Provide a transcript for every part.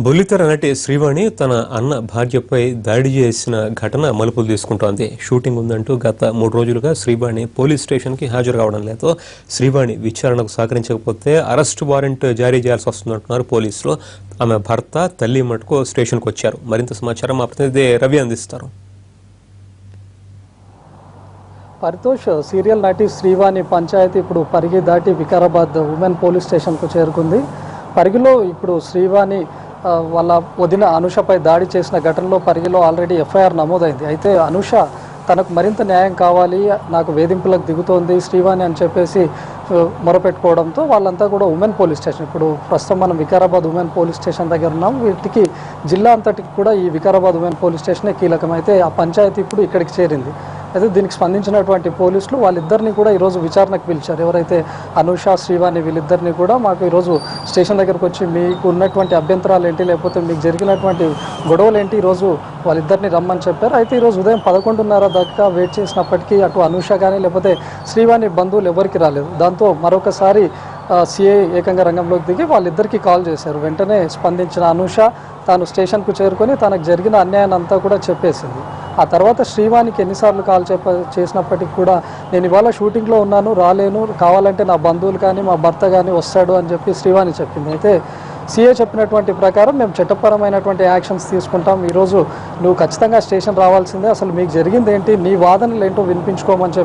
బుల్లితెర నటి శ్రీవాణి తన అన్న భార్యపై దాడి చేసిన ఘటన మలుపులు తీసుకుంటోంది. షూటింగ్ ఉందంటూ గత 3 రోజులుగా శ్రీవాణి పోలీస్ స్టేషన్కి హాజరు కావడం లేదు. శ్రీవాణి విచారణకు సహకరించకపోతే అరెస్ట్ వారెంట్ జారీ చేయాల్సి వస్తుందంటున్నారు పోలీసులు. ఆమె భర్త, తల్లి మటుకు స్టేషన్కు వచ్చారు. మరింత సమాచారం మా ప్రతినిధి రవి అందిస్తారు. పరితోష్ సీరియల్ నటి శ్రీవాణి పంచాయతీ ఇప్పుడు పరిగి దాటి వికారాబాద్ ఉమెన్ పోలీస్ స్టేషన్కు చేరుకుంది. పరిగిలో ఇప్పుడు శ్రీవాణి వాళ్ళ వదిన అనుషపై దాడి చేసిన ఘటనలో పరిగిలో ఆల్రెడీ ఎఫ్ఐఆర్ నమోదైంది. అయితే అనుష తనకు మరింత న్యాయం కావాలి, నాకు వేధింపులకు దిగుతోంది శ్రీవాణి అని చెప్పేసి మొరపెట్టుకోవడంతో వాళ్ళంతా కూడా ఉమెన్ పోలీస్ స్టేషన్, ఇప్పుడు ప్రస్తుతం మనం వికారాబాద్ ఉమెన్ పోలీస్ స్టేషన్ దగ్గర ఉన్నాం. వీటికి జిల్లా అంతటికి కూడా ఈ వికారాబాద్ ఉమెన్ పోలీస్ స్టేషనే కీలకం. అయితే ఆ పంచాయతీ ఇప్పుడు ఇక్కడికి చేరింది. అయితే దీనికి స్పందించినటువంటి పోలీసులు వాళ్ళిద్దరిని కూడా ఈరోజు విచారణకు పిలిచారు. ఎవరైతే అనుష, శ్రీవాణి వీళ్ళిద్దరిని కూడా మాకు ఈరోజు స్టేషన్ దగ్గరకు వచ్చి మీకు ఉన్నటువంటి అభ్యంతరాలు ఏంటి, లేకపోతే మీకు జరిగినటువంటి గొడవలు ఏంటి, ఈరోజు వాళ్ళిద్దరిని రమ్మని చెప్పారు. అయితే ఈరోజు ఉదయం 11:30 దాకా వెయిట్ చేసినప్పటికీ అటు అనుష కానీ లేకపోతే శ్రీవాణి బంధువులు ఎవరికి రాలేదు. దాంతో మరొకసారి సిఐ ఏకంగా రంగంలోకి దిగి వాళ్ళిద్దరికీ కాల్ చేశారు. వెంటనే స్పందించిన అనుష తాను స్టేషన్కు చేరుకొని తనకు జరిగిన అన్యాయాన్ని అంతా కూడా చెప్పేసింది. ఆ తర్వాత శ్రీవాణికి ఎన్నిసార్లు కాల్ చేసినప్పటికీ కూడా నేను ఇవాళ షూటింగ్లో ఉన్నాను, రాలేను, కావాలంటే నా బంధువులు కానీ మా భర్త కానీ వస్తాడు అని చెప్పి శ్రీవాణి చెప్పింది. అయితే సీఏ చెప్పినటువంటి ప్రకారం మేము చట్టపరమైనటువంటి యాక్షన్స్ తీసుకుంటాం, ఈరోజు నువ్వు ఖచ్చితంగా స్టేషన్ రావాల్సిందే, అసలు మీకు జరిగింది ఏంటి, నీ వాదనలు ఏంటో వినిపించుకోమని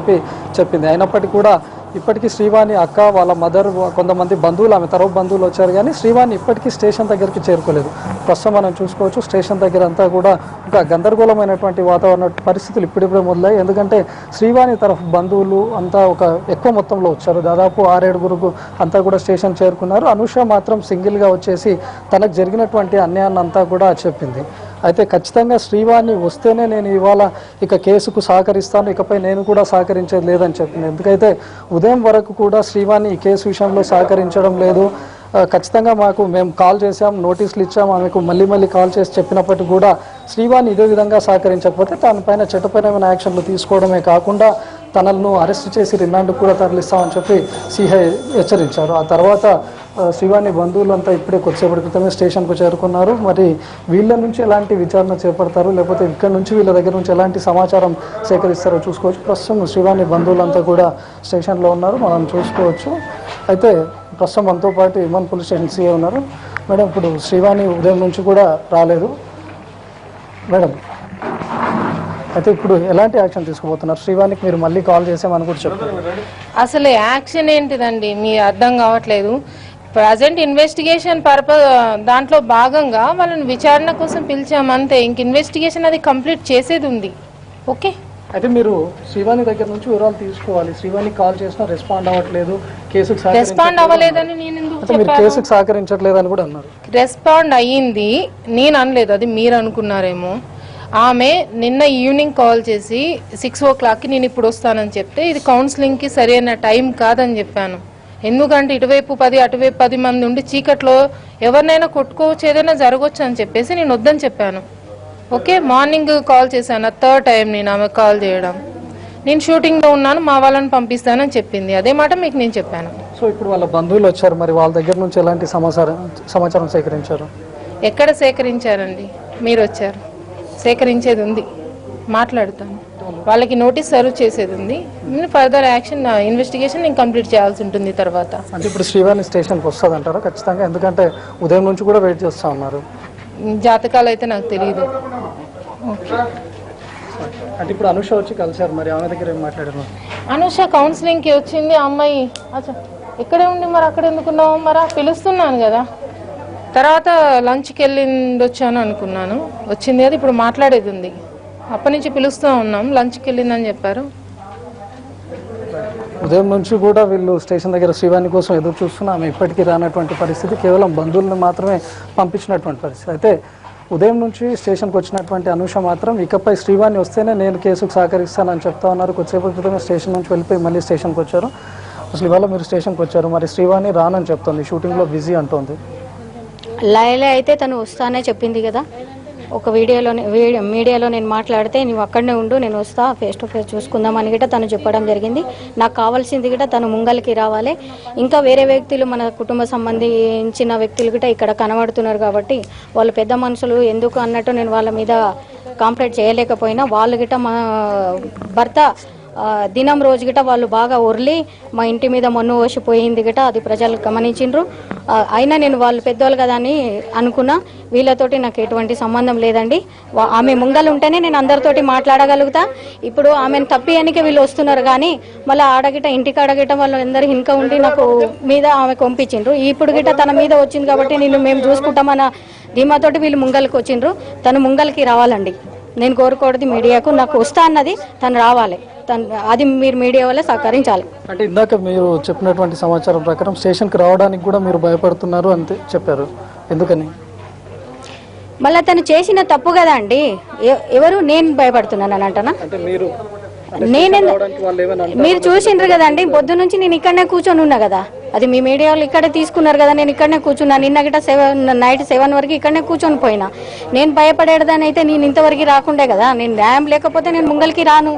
చెప్పింది. అయినప్పటికీ కూడా ఇప్పటికీ శ్రీవాణి అక్క, వాళ్ళ మదర్, కొంతమంది బంధువులు, ఆమె తరపు బంధువులు వచ్చారు కానీ శ్రీవాణి ఇప్పటికీ స్టేషన్ దగ్గరికి చేరుకోలేదు. ప్రస్తుతం మనం చూసుకోవచ్చు స్టేషన్ దగ్గర అంతా కూడా ఒక గందరగోళమైనటువంటి వాతావరణ పరిస్థితులు ఇప్పుడిప్పుడే మొదలయ్యాయి. ఎందుకంటే శ్రీవాణి తరఫు బంధువులు అంతా ఒక ఎక్కువ మొత్తంలో వచ్చారు, దాదాపు 6-7 అంతా కూడా స్టేషన్ చేరుకున్నారు. అనుష మాత్రం సింగిల్గా వచ్చేసి తనకు జరిగినటువంటి అన్యాయాన్ని అంతా కూడా చెప్పింది. అయితే ఖచ్చితంగా శ్రీవాణి వస్తేనే నేను ఇవాళ ఇక కేసుకు సహకరిస్తాను, ఇకపై నేను కూడా సహకరించేది లేదని చెప్పింది. ఎందుకైతే ఉదయం వరకు కూడా శ్రీవాణి ఈ కేసు విషయంలో సహకరించడం లేదు. ఖచ్చితంగా మేము కాల్ చేసాం, నోటీసులు ఇచ్చాం, ఆమెకు మళ్ళీ కాల్ చేసి చెప్పినప్పటికీ కూడా శ్రీవాణి ఇదే విధంగా సహకరించకపోతే దానిపైన చట్టపరమైన యాక్షన్లు తీసుకోవడమే కాకుండా తనను అరెస్ట్ చేసి రిమాండ్కు కూడా తరలిస్తామని చెప్పి సిఐ హెచ్చరించారు. ఆ తర్వాత శ్రీవాణి బంధువులంతా ఇప్పుడే కొద్దిసేపటి క్రితమే స్టేషన్కు చేరుకున్నారు. మరి వీళ్ళ నుంచి ఎలాంటి విచారణ చేపడతారు, లేకపోతే ఇక్కడ నుంచి వీళ్ళ దగ్గర నుంచి ఎలాంటి సమాచారం సేకరిస్తారో చూసుకోవచ్చు. ప్రస్తుతం శ్రీవాణి బంధువులంతా కూడా స్టేషన్లో ఉన్నారు, మనం చూసుకోవచ్చు. అయితే ప్రస్తుతం మనతో పాటు ఉమెన్ పోలీస్ స్టేషన్ సిఐ ఉన్నారు. మేడం, ఇప్పుడు శ్రీవాణి ఉదయం నుంచి కూడా రాలేదు మేడం, అయితే ఇప్పుడు ఎలాంటి యాక్షన్ తీసుకోబోతున్నారు? శ్రీవాణికి మీరు మళ్ళీ కాల్ చేసామని కూడా చెప్పారు. అసలు యాక్షన్ ఏంటిదండి మీ అర్థం కావట్లేదు. ప్రజెంట్ ఇన్వెస్టిగేషన్ పర్పస్ దాంట్లో భాగంగా వాళ్ళని విచారణ కోసం పిలిచామంతే. ఇంక ఇన్వెస్టిగేషన్ అది కంప్లీట్ చేసేది ఉంది. ఓకే, అయితే మీరు శ్రీవాణి దగ్గర నుంచి వివరాలు తీసుకోవాలి. శ్రీవాణి కాల్ చేసినా రెస్పాండ్ అవ్వట్లేదు, కేసుకు రెస్పాండ్ అవ్వలేదని నేను ఎందుకు మీరు కేసుకు సహకరించట్లేదని కూడా అన్నారు. రెస్పాండ్ అయ్యింది నేను అనలేదు, అది మీరు అనుకున్నారేమో. ఆమె నిన్న ఈవినింగ్ కాల్ చేసి 6 o'clockకి నేను ఇప్పుడు వస్తానని చెప్తే ఇది కౌన్సిలింగ్కి సరైన టైం కాదని చెప్పాను. ఎందుకంటే ఇటువైపు 10 అటువైపు 10 మంది ఉండి చీకట్లో ఎవరినైనా కొట్టుకోవచ్చు, ఏదైనా జరగవచ్చు అని చెప్పేసి నేను వద్దని చెప్పాను. ఓకే, మార్నింగ్ కాల్ చేశాను, 3rd టైం నేను ఆమె కాల్ చేయడం. నేను షూటింగ్లో ఉన్నాను, మా వాళ్ళని పంపిస్తానని చెప్పింది. అదే మాట మీకు నేను చెప్పాను. సో ఇప్పుడు వాళ్ళ బంధువులు వచ్చారు, మరి వాళ్ళ దగ్గర నుంచి ఎలాంటి సమాచారం సేకరించారు? ఎక్కడ సేకరించారండి? మీరు వచ్చారు, సేకరించేది ఉంది, మాట్లాడుతాను. వాళ్ళకి నోటీస్ సర్వ్ చేసేది ఉంది. ఫర్దర్ యాక్షన్ ఇన్వెస్టిగేషన్ నేను కంప్లీట్ చేయాల్సి ఉంటుంది తర్వాత. అంటే ఇప్పుడు శ్రీవాణి స్టేషన్కి వస్తుంది అంటారా ఖచ్చితంగా? ఎందుకంటే ఉదయం నుంచి కూడా వెయిట్ చేస్తూ ఉన్నారు. జాతకాలు అయితే నాకు తెలియదు. అంటే ఇప్పుడు అనుష వచ్చి కలిసారు, మరి ఆమె దగ్గర ఏం మాట్లాడారు? అనుష కౌన్సిలింగ్కి వచ్చింది ఆ అమ్మాయి. అచ్చా, ఇక్కడే ఉండి మరి అక్కడ ఎందుకున్నావు? మరి పిలుస్తున్నాను కదా, తర్వాత లంచ్కి వెళ్ళిండొచ్చాను అనుకున్నాను. వచ్చింది కదా, ఇప్పుడు మాట్లాడేది ఉంది. అప్పటి నుంచి పిలుస్తూ ఉన్నాం, లంచ్కి వెళ్ళిందని చెప్పారు. ఉదయం నుంచి కూడా వీళ్ళు స్టేషన్ దగ్గర శ్రీవాణి కోసం ఎదురు చూస్తున్నా ఆమె ఇప్పటికీ రానటువంటి పరిస్థితి, కేవలం బంధువులను మాత్రమే పంపించినటువంటి పరిస్థితి. అయితే ఉదయం నుంచి స్టేషన్కి వచ్చినటువంటి అనుష మాత్రం ఇకపై శ్రీవాణి వస్తేనే నేను కేసుకు సహకరిస్తానని చెప్తా ఉన్నారు. కొద్దిసేపటి క్రితమే స్టేషన్ నుంచి వెళ్ళిపోయి మళ్ళీ స్టేషన్కి వచ్చారు. అసలు ఇవాళ మీరు స్టేషన్కి వచ్చారు, మరి శ్రీవాణి రానని చెప్తుంది, షూటింగ్లో బిజీ అంటుంది. లైలా అయితే తను వస్తానే చెప్పింది కదా, ఒక మీడియాలో నేను మాట్లాడితే నువ్వు అక్కడనే ఉండు, నేను వస్తా, ఫేస్ టు ఫేస్ చూసుకుందాం అని గిట్ట తను చెప్పడం జరిగింది. నాకు కావాల్సింది గిట్ట తను ముంగల్కి రావాలి. ఇంకా వేరే వ్యక్తులు, మన కుటుంబ సంబంధించిన వ్యక్తులు గిట్ట ఇక్కడ కనబడుతున్నారు కాబట్టి వాళ్ళు పెద్ద మనుషులు ఎందుకు అన్నట్టు నేను వాళ్ళ మీద కంప్లైంట్ చేయలేకపోయినా, వాళ్ళు గిట్ట మా భర్త దినం రోజు గిట వాళ్ళు బాగా ఒర్లి మా ఇంటి మీద మొన్ను పోసిపోయింది గిట, అది ప్రజలు గమనించిండ్రు. అయినా నేను వాళ్ళు పెద్దవాళ్ళు కదా అని అనుకున్నా. వీళ్ళతోటి నాకు ఎటువంటి సంబంధం లేదండి. ఆమె ముంగలు ఉంటేనే నేను అందరితోటి మాట్లాడగలుగుతా. ఇప్పుడు ఆమెను తప్పియానికే వీళ్ళు వస్తున్నారు కానీ మళ్ళీ ఆడగిట ఇంటికి ఆడగిట వాళ్ళు అందరూ ఇంకా ఉండి నాకు మీద ఆమెకు పంపించిండ్రు. ఇప్పుడు గిట తన మీద వచ్చింది కాబట్టి మేము చూసుకుంటామన్న ధీమాతోటి వీళ్ళు ముంగల్కి వచ్చిండ్రు. తను ముంగల్కి రావాలండి. నేను కోరుకోవడది మీడియాకు, నాకు వస్తా అన్నది తను రావాలి. అది మీరు మీడియా వల్ల సహకరించాలి. అంటే ఇందాక మీరు చెప్పినటువంటి సమాచారం ప్రకారం స్టేషన్కి రావడానికి కూడా మీరు భయపడుతున్నారు అంతే చెప్పారు, ఎందుకని? మళ్ళీ తను చేసిన తప్పు కదా అండి. ఎవరు నేను భయపడుతున్నాను అని అంటనా? మీరు చూసిండ్రు కదండి, పొద్దు నుంచి నేను ఇక్కడనే కూర్చొని ఉన్నా కదా. అది మీ మీడియా వాళ్ళు ఇక్కడే తీసుకున్నారు కదా, నేను ఇక్కడనే కూర్చున్నా. నిన్న గిట నైట్ 7 వరకు ఇక్కడనే కూర్చొని పోయినా. నేను భయపడేదాన్ని అయితే నేను ఇంతవరకు రాకుండే కదా. నేను న్యాయం లేకపోతే నేను ముంగల్కి రాను.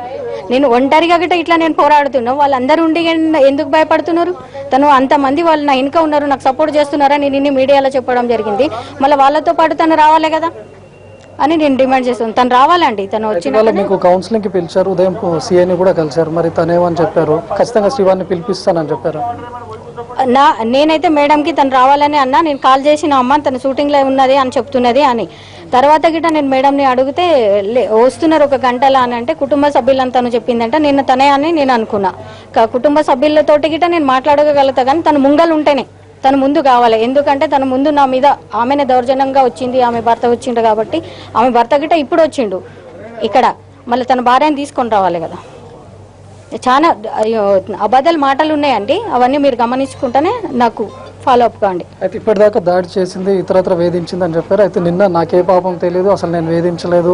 నేను ఒంటరిగా గిట ఇట్లా నేను పోరాడుతున్నా. వాళ్ళందరూ ఉండి ఎందుకు భయపడుతున్నారు? తను అంతమంది వాళ్ళు నా వెనుక ఉన్నారు, నాకు సపోర్ట్ చేస్తున్నారా నేను ఇన్ని మీడియాలో చెప్పడం జరిగింది. మళ్ళీ వాళ్ళతో పాటు తను రావాలి కదా అని నేను డిమాండ్ చేస్తాను. తను రావాలండి. తను వచ్చిన మీకు కౌన్సిలింగ్ కి పిలిచారు, ఉదయం సీఐని కూడా కలిశారు. మరి తను ఏమని చెప్పారు? ఖచ్చితంగా శ్రీవాణిని పిలిపిస్తానని చెప్పారు. నేనైతే మేడంకి తను రావాలని అన్నా. నేను కాల్ చేసిన అమ్మ తన షూటింగ్లో ఉన్నది అని చెప్తున్నది అని. తర్వాత గిట్ట నేను మేడంని అడిగితే వస్తున్నారు 1 గంటలా అని అంటే కుటుంబ సభ్యులని తను చెప్పిందంట. నిన్న తనే అని నేను అనుకున్నా. కుటుంబ సభ్యులతోటి గిట్ట నేను మాట్లాడగలుగుతా కానీ తను ముంగలు ఉంటేనే, తను ముందు కావాలి. ఎందుకంటే తను ముందు నా మీద ఆమెనే దౌర్జన్యంగా వచ్చింది. ఆమె భర్త వచ్చిండు కాబట్టి ఆమె భర్త గిట్ట ఇప్పుడు వచ్చిండు ఇక్కడ. మళ్ళీ తన భార్యను తీసుకొని రావాలి కదా. చాలా అబద్ధాల మాటలు ఉన్నాయండి. అవన్నీ మీరు గమనించుకుంటేనే నాకు ఫాలో అప్ కాండి. అయితే ఇప్పటిదాకా దాడి చేసింది, ఇతరత్ర వేధించింది అని చెప్పారు. అయితే నిన్న నాకే పాపం తెలియదు, అసలు నేను వేధించలేదు,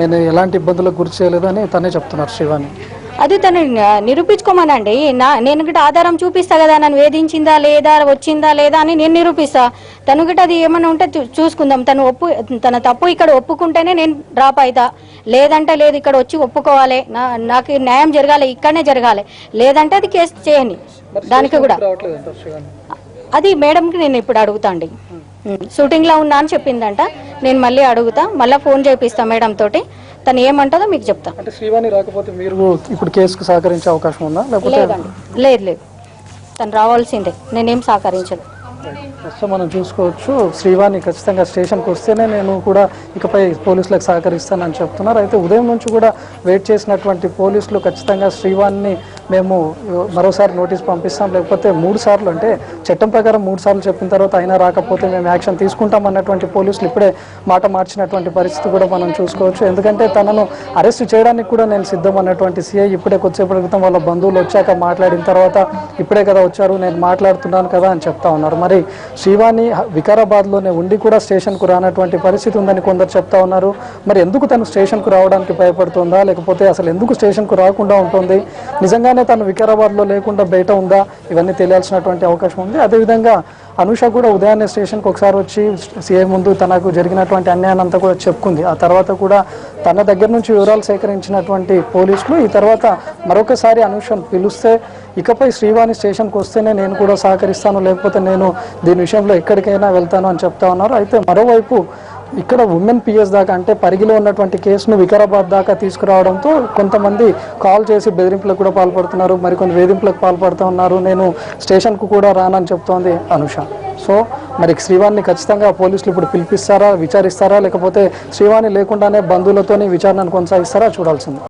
నేను ఎలాంటి ఇబ్బందులకు గురి చేయలేదు అని తనే చెప్తున్నారు శ్రీవాణి. అది తను నిరూపించుకోమనండి. నేను గిట్ట ఆధారం చూపిస్తా కదా, నన్ను వేధించిందా లేదా, వచ్చిందా లేదా అని నేను నిరూపిస్తా. తను గిట్ట అది ఏమైనా ఉంటే చూసుకుందాం. తన తప్పు ఇక్కడ ఒప్పుకుంటేనే నేను డ్రాప్ అవుతా. లేదంటే లేదు, ఇక్కడ వచ్చి ఒప్పుకోవాలి, నాకు న్యాయం జరగాలి, ఇక్కడనే జరగాలి. లేదంటే అది కేసు చేయండి. దానికి కూడా అది మేడంకి నేను ఇప్పుడు అడుగుతా అండి. షూటింగ్లో ఉన్నా అని చెప్పిందంట. నేను మళ్ళీ అడుగుతా, మళ్ళీ ఫోన్ చేపిస్తా మేడం తోటి. తను ఏమంటుందో మీకు చెప్తా. అంటే శ్రీవాణి రాకపోతే మీరు ఇప్పుడు కేసుకు సహకరించే అవకాశం ఉందా? లేదు, తను రావాల్సిందే, నేనేం సహకరించదు. ప్రస్తుతం మనం చూసుకోవచ్చు, శ్రీవాణి ఖచ్చితంగా స్టేషన్కి వస్తేనే నేను కూడా ఇకపై పోలీసులకు సహకరిస్తానని చెప్తున్నారు. అయితే ఉదయం నుంచి కూడా వెయిట్ చేసినటువంటి పోలీసులు ఖచ్చితంగా శ్రీవాణిని మేము మరోసారి నోటీస్ పంపిస్తాం, లేకపోతే 3 సార్లు, అంటే చట్టం ప్రకారం 3 సార్లు చెప్పిన తర్వాత అయినా రాకపోతే మేము యాక్షన్ తీసుకుంటాం అన్నటువంటి పోలీసులు ఇప్పుడే మాట మార్చినటువంటి పరిస్థితి కూడా మనం చూసుకోవచ్చు. ఎందుకంటే తనను అరెస్ట్ చేయడానికి కూడా నేను సిద్ధం అన్నటువంటి సిఐ ఇప్పుడే కొద్దిసేపటి క్రితం వాళ్ళ బంధువులు వచ్చాక మాట్లాడిన తర్వాత ఇప్పుడే కదా వచ్చారు, నేను మాట్లాడుతున్నాను కదా అని చెప్తా ఉన్నారు. మరి శ్రీవాణి వికారాబాద్లోనే ఉండి కూడా స్టేషన్కు రానటువంటి పరిస్థితి ఉందని కొందరు చెప్తా ఉన్నారు. మరి ఎందుకు తను స్టేషన్కు రావడానికి భయపడుతుందా, లేకపోతే అసలు ఎందుకు స్టేషన్కు రాకుండా ఉంటుంది, నిజంగానే తను వికారాబాద్లో లేకుండా బయట ఉందా, ఇవన్నీ తెలియాల్సినటువంటి అవకాశం ఉంది. అదేవిధంగా అనూష కూడా ఉదయాన్నే స్టేషన్కి ఒకసారి వచ్చి సీఐ ముందు తనకు జరిగినటువంటి అన్యాయాన్ని అంతా కూడా చెప్పుకుంది. ఆ తర్వాత కూడా తన దగ్గర నుంచి వివరాలు సేకరించినటువంటి పోలీసులు ఈ తర్వాత మరొకసారి అనూషను పిలిస్తే ఇకపై శ్రీవాణి స్టేషన్కి వస్తేనే నేను కూడా సహకరిస్తాను, లేకపోతే నేను దీని విషయంలో ఎక్కడికైనా వెళ్తాను అని చెప్తా ఉన్నారు. అయితే మరోవైపు ఇక్కడ ఉమెన్ పిఎస్ దాకా, అంటే పరిగిలో ఉన్నటువంటి కేసును వికారాబాద్ దాకా తీసుకురావడంతో కొంతమంది కాల్ చేసి బెదిరింపులకు కూడా పాల్పడుతున్నారు, మరికొన్ని వేధింపులకు పాల్పడుతూ ఉన్నారు. నేను స్టేషన్కు కూడా రానని చెప్తోంది అనూష. సో మరి శ్రీవాణిని ఖచ్చితంగా పోలీసులు ఇప్పుడు పిలిపిస్తారా, విచారిస్తారా, లేకపోతే శ్రీవాణి లేకుండానే బంధువులతోని విచారణను కొనసాగిస్తారా చూడాల్సింది.